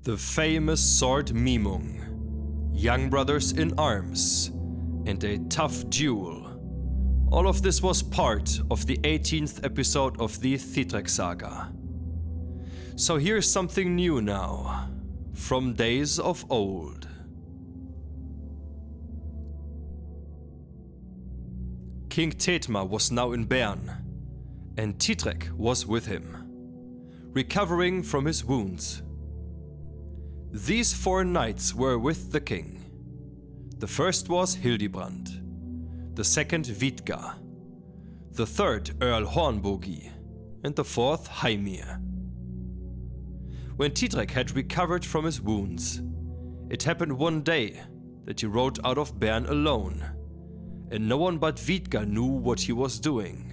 The famous sword Mimung, young brothers in arms, and a tough duel. All of this was part of the 18th episode of the Thidrekssaga. So here's something new now, from days of old. King Thidma was now in Bern, and Thidrek was with him, recovering from his wounds. These 4 knights were with the king. The first was Hildebrand, the second Vidga, the third Earl Hornbogi, and the fourth Heimir. When Thidrek had recovered from his wounds, it happened one day that he rode out of Bern alone, and no one but Vidga knew what he was doing.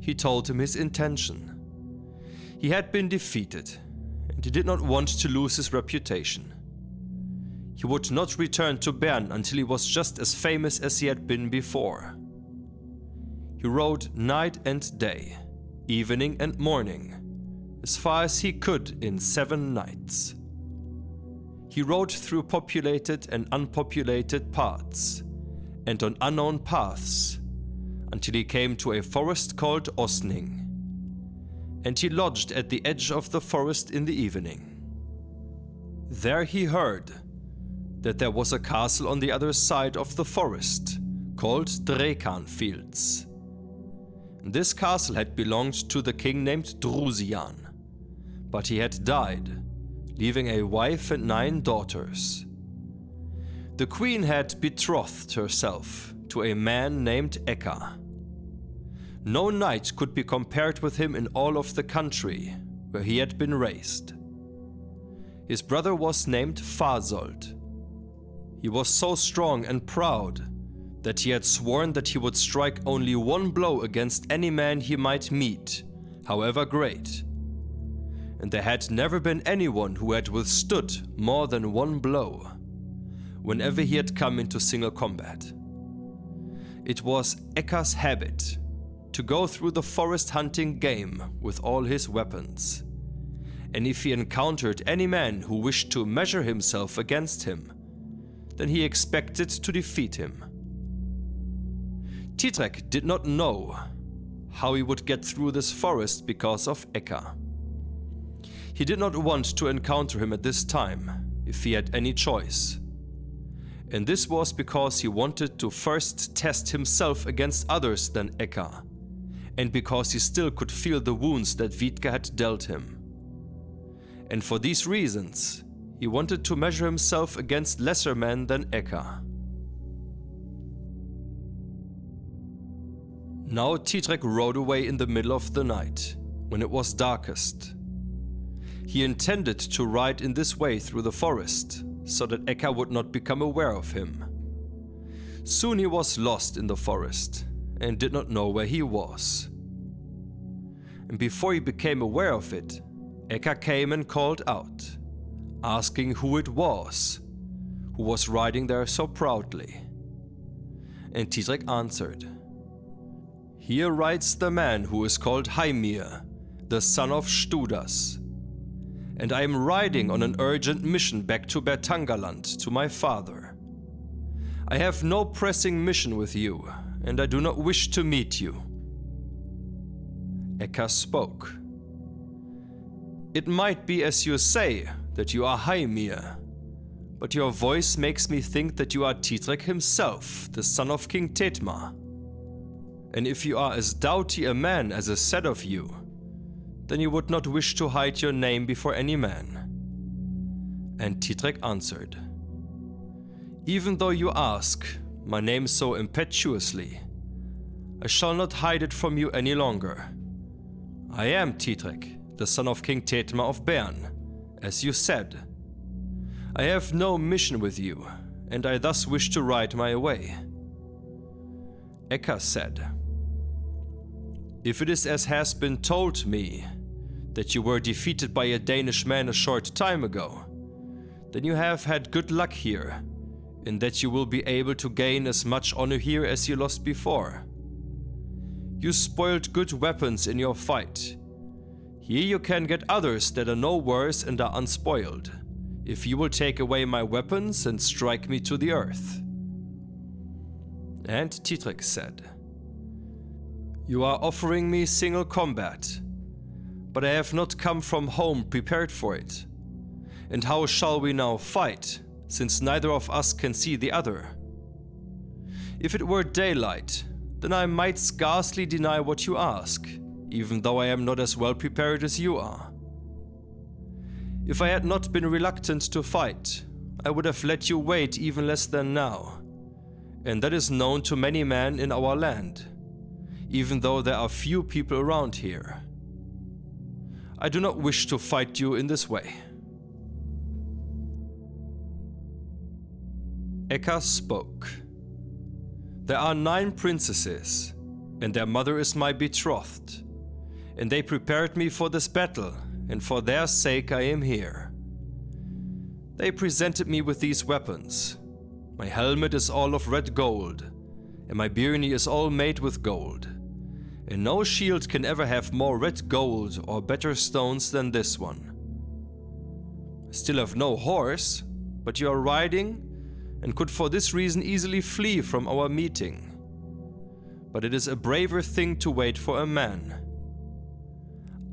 He told him his intention. He had been defeated, and he did not want to lose his reputation. He would not return to Bern until he was just as famous as he had been before. He rode night and day, evening and morning, as far as he could in 7 nights. He rode through populated and unpopulated parts, and on unknown paths, until he came to a forest called Osning, and he lodged at the edge of the forest in the evening. There he heard that there was a castle on the other side of the forest, called Drekan Fields. This castle had belonged to the king named Drusian, but he had died, leaving a wife and 9 daughters. The queen had betrothed herself to a man named Ekka. No knight could be compared with him in all of the country where he had been raised. His brother was named Fasold. He was so strong and proud that he had sworn that he would strike only 1 blow against any man he might meet, however great. And there had never been anyone who had withstood more than 1 blow, whenever he had come into single combat. It was Ekka's habit to go through the forest hunting game with all his weapons, and if he encountered any man who wished to measure himself against him, then he expected to defeat him. Thidrek did not know how he would get through this forest because of Ekka. He did not want to encounter him at this time, if he had any choice. And this was because he wanted to first test himself against others than Ekka, and because he still could feel the wounds that Vidga had dealt him. And for these reasons, he wanted to measure himself against lesser men than Ekka. Now Thidrek rode away in the middle of the night, when it was darkest. He intended to ride in this way through the forest, so that Ekka would not become aware of him. Soon he was lost in the forest, and did not know where he was. And before he became aware of it, Ekka came and called out, asking who it was who was riding there so proudly. And Thidrek answered, "Here rides the man who is called Heimir, the son of Studas. And I am riding on an urgent mission back to Bertangaland to my father. I have no pressing mission with you, and I do not wish to meet you." Ekka spoke. "It might be as you say, that you are Heimir, but your voice makes me think that you are Thidrek himself, the son of King Thidma. And if you are as doughty a man as is said of you, then you would not wish to hide your name before any man." And Thidrek answered, "Even though you ask my name so impetuously, I shall not hide it from you any longer. I am Thidrek, the son of King Thidma of Bern, as you said. I have no mission with you, and I thus wish to ride my way." Ekka said, "If it is as has been told me, that you were defeated by a Danish man a short time ago, then you have had good luck here, in that you will be able to gain as much honor here as you lost before. You spoiled good weapons in your fight. Here you can get others that are no worse and are unspoiled, if you will take away my weapons and strike me to the earth." And Thidrek said, "You are offering me single combat, but I have not come from home prepared for it. And how shall we now fight, since neither of us can see the other? If it were daylight, then I might scarcely deny what you ask, even though I am not as well prepared as you are. If I had not been reluctant to fight, I would have let you wait even less than now, and that is known to many men in our land, even though there are few people around here. I do not wish to fight you in this way." Ekka spoke. "There are 9 princesses, and their mother is my betrothed, and they prepared me for this battle, and for their sake I am here. They presented me with these weapons. My helmet is all of red gold, and my byrnie is all made with gold, and no shield can ever have more red gold or better stones than this one. I still have no horse, but you are riding, and could for this reason easily flee from our meeting. But it is a braver thing to wait for a man.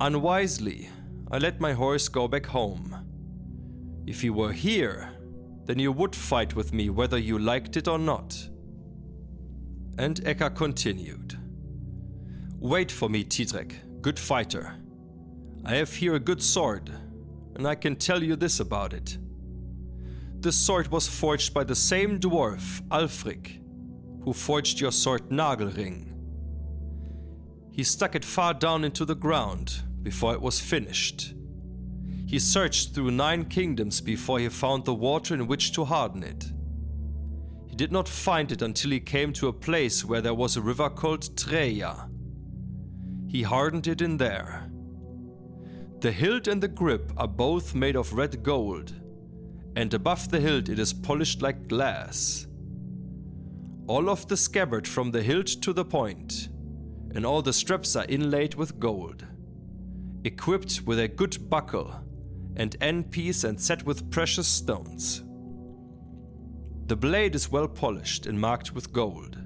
Unwisely, I let my horse go back home. If you were here, then you would fight with me whether you liked it or not." And Ekka continued, "Wait for me, Thidrek, good fighter. I have here a good sword, and I can tell you this about it. This sword was forged by the same dwarf, Alfric, who forged your sword Nagelring. He stuck it far down into the ground before it was finished. He searched through 9 kingdoms before he found the water in which to harden it. He did not find it until he came to a place where there was a river called Treja. He hardened it in there. The hilt and the grip are both made of red gold, and above the hilt it is polished like glass. All of the scabbard from the hilt to the point, and all the straps are inlaid with gold, equipped with a good buckle and end piece and set with precious stones. The blade is well polished and marked with gold.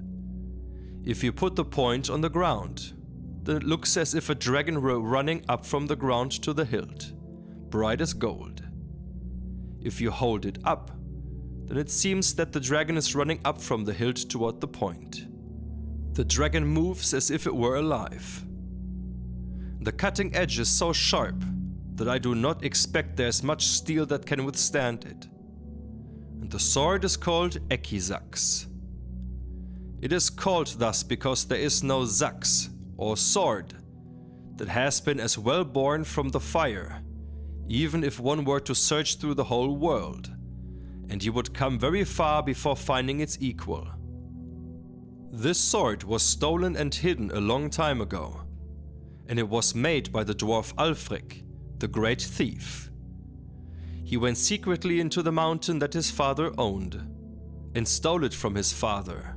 If you put the point on the ground, then it looks as if a dragon were running up from the ground to the hilt, bright as gold. If you hold it up, then it seems that the dragon is running up from the hilt toward the point. The dragon moves as if it were alive. The cutting edge is so sharp that I do not expect there is much steel that can withstand it. And the sword is called Ekkisax. It is called thus because there is no sax, or sword, that has been as well born from the fire, even if one were to search through the whole world, and you would come very far before finding its equal. This sword was stolen and hidden a long time ago, and it was made by the dwarf Alfric, the great thief. He went secretly into the mountain that his father owned, and stole it from his father,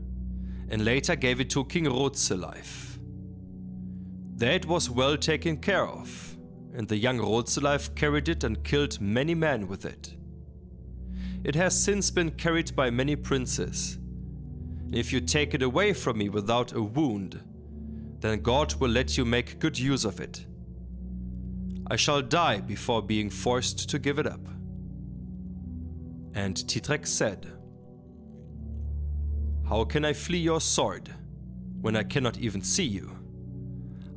and later gave it to King Rotselife. There it was well taken care of, and the young Rotselife carried it and killed many men with it. It has since been carried by many princes. If you take it away from me without a wound, then God will let you make good use of it. I shall die before being forced to give it up." And Thidrek said, "How can I flee your sword, when I cannot even see you?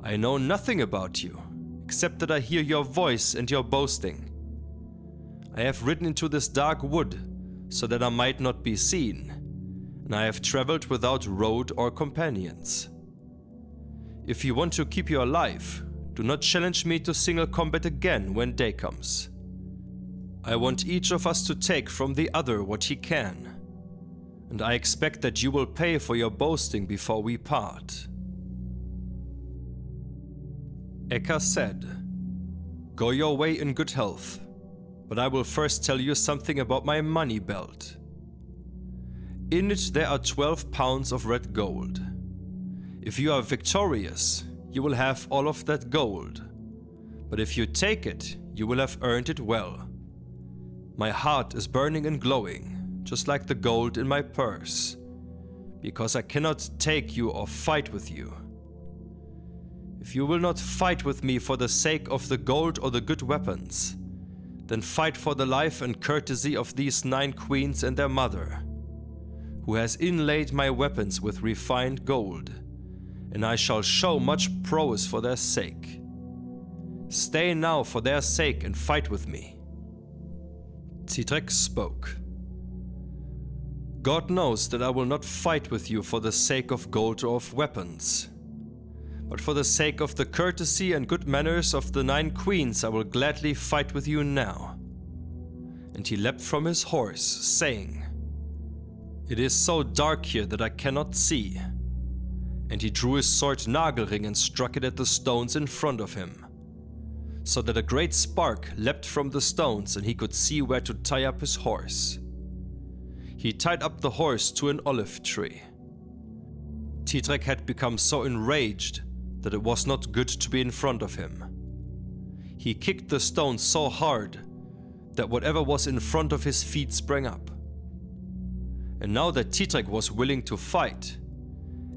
I know nothing about you, except that I hear your voice and your boasting. I have ridden into this dark wood, so that I might not be seen, and I have traveled without road or companions. If you want to keep your life, do not challenge me to single combat again when day comes. I want each of us to take from the other what he can, and I expect that you will pay for your boasting before we part." Ekka said, "Go your way in good health, but I will first tell you something about my money belt. In it there are 12 pounds of red gold. If you are victorious, you will have all of that gold, But if you take it, you will have earned it well. My heart is burning and glowing, just like the gold in my purse, because I cannot take you or fight with you. If you will not fight with me for the sake of the gold or the good weapons, then fight for the life and courtesy of these 9 queens and their mother, who has inlaid my weapons with refined gold, and I shall show much prowess for their sake. Stay now for their sake and fight with me." Thidrek spoke. "God knows that I will not fight with you for the sake of gold or of weapons. But for the sake of the courtesy and good manners of the 9 queens, I will gladly fight with you now." And he leapt from his horse, saying, "It is so dark here that I cannot see." And he drew his sword Nagelring and struck it at the stones in front of him, so that a great spark leapt from the stones and he could see where to tie up his horse. He tied up the horse to an olive tree. Thidrek had become so enraged that it was not good to be in front of him. He kicked the stones so hard that whatever was in front of his feet sprang up. And now that Thidrek was willing to fight,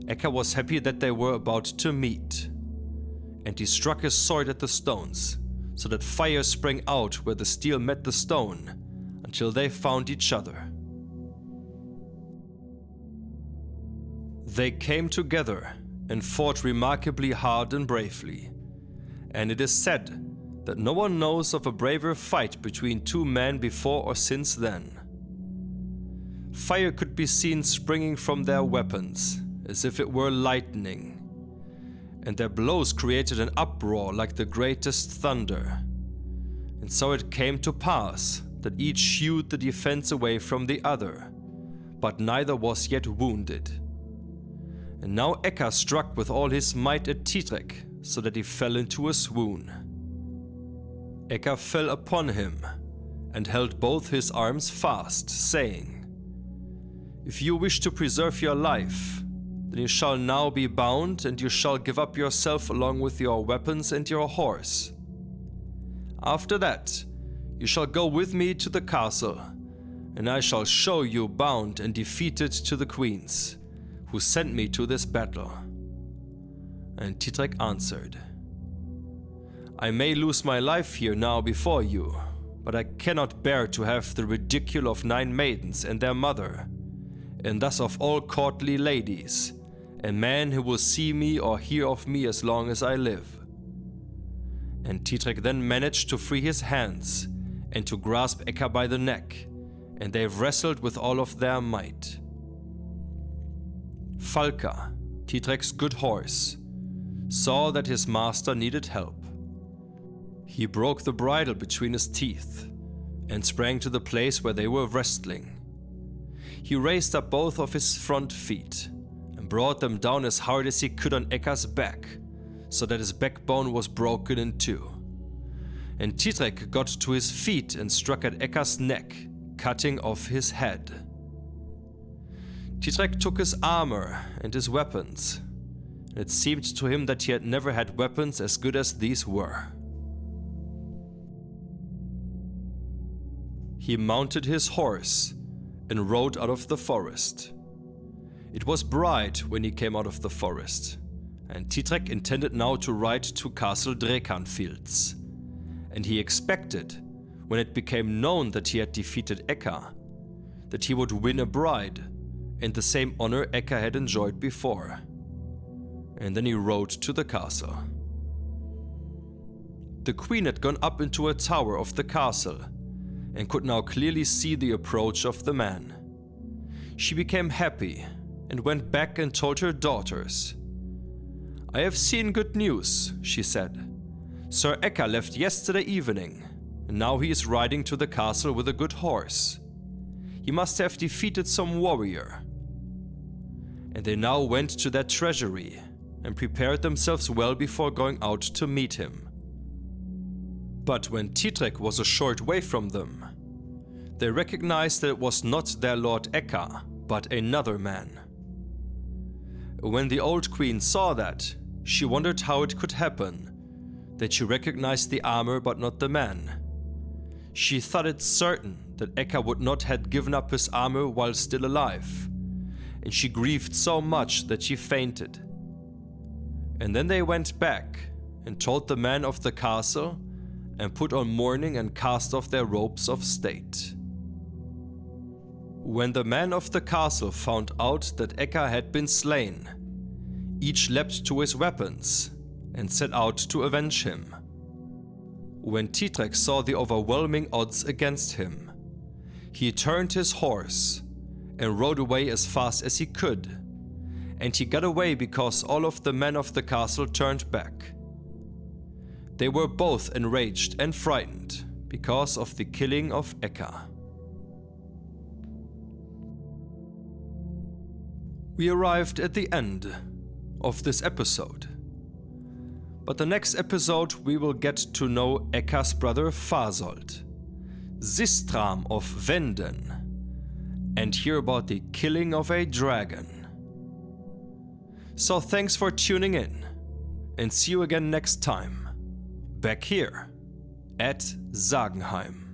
Ekka was happy that they were about to meet. And he struck his sword at the stones, so that fire sprang out where the steel met the stone, until they found each other. They came together and fought remarkably hard and bravely, and it is said that no one knows of a braver fight between 2 men before or since then. Fire could be seen springing from their weapons, as if it were lightning, and their blows created an uproar like the greatest thunder. And so it came to pass that each hewed the defense away from the other, but neither was yet wounded. And now Ekka struck with all his might at Thidrek, so that he fell into a swoon. Ekka fell upon him, and held both his arms fast, saying, "If you wish to preserve your life, then you shall now be bound, and you shall give up yourself along with your weapons and your horse. After that, you shall go with me to the castle, and I shall show you bound and defeated to the queens, who sent me to this battle." And Thidrek answered, "I may lose my life here now before you, but I cannot bear to have the ridicule of 9 maidens and their mother, and thus of all courtly ladies, a man who will see me or hear of me as long as I live." And Thidrek then managed to free his hands and to grasp Ekka by the neck, and they wrestled with all of their might. Falka, Thidrek's good horse, saw that his master needed help. He broke the bridle between his teeth and sprang to the place where they were wrestling. He raised up both of his front feet and brought them down as hard as he could on Ekka's back, so that his backbone was broken in 2. And Thidrek got to his feet and struck at Ekka's neck, cutting off his head. Thidrek took his armor and his weapons. It seemed to him that he had never had weapons as good as these were. He mounted his horse and rode out of the forest. It was bright when he came out of the forest, and Thidrek intended now to ride to Castle Drekanfields. And he expected, when it became known that he had defeated Ekka, that he would win a bride, and the same honor Ekka had enjoyed before. And then he rode to the castle. The queen had gone up into a tower of the castle, and could now clearly see the approach of the man. She became happy, and went back and told her daughters. "I have seen good news," she said. "Sir Ekka left yesterday evening, and now he is riding to the castle with a good horse. He must have defeated some warrior." And they now went to their treasury and prepared themselves well before going out to meet him. But when Thidrek was a short way from them, they recognized that it was not their lord Ekka, but another man. When the old queen saw that, she wondered how it could happen that she recognized the armor but not the man. She thought it certain that Ekka would not have given up his armor while still alive, and she grieved so much that she fainted. And then they went back and told the men of the castle, and put on mourning and cast off their robes of state. When the men of the castle found out that Ekka had been slain, each leapt to his weapons and set out to avenge him. When Thidrek saw the overwhelming odds against him, he turned his horse and rode away as fast as he could, and he got away because all of the men of the castle turned back. They were both enraged and frightened because of the killing of Ekka. We arrived at the end of this episode. But the next episode we will get to know Ekka's brother Fasold, Sistram of Wenden, and hear about the killing of a dragon. So thanks for tuning in, and see you again next time, back here at Sagenheim.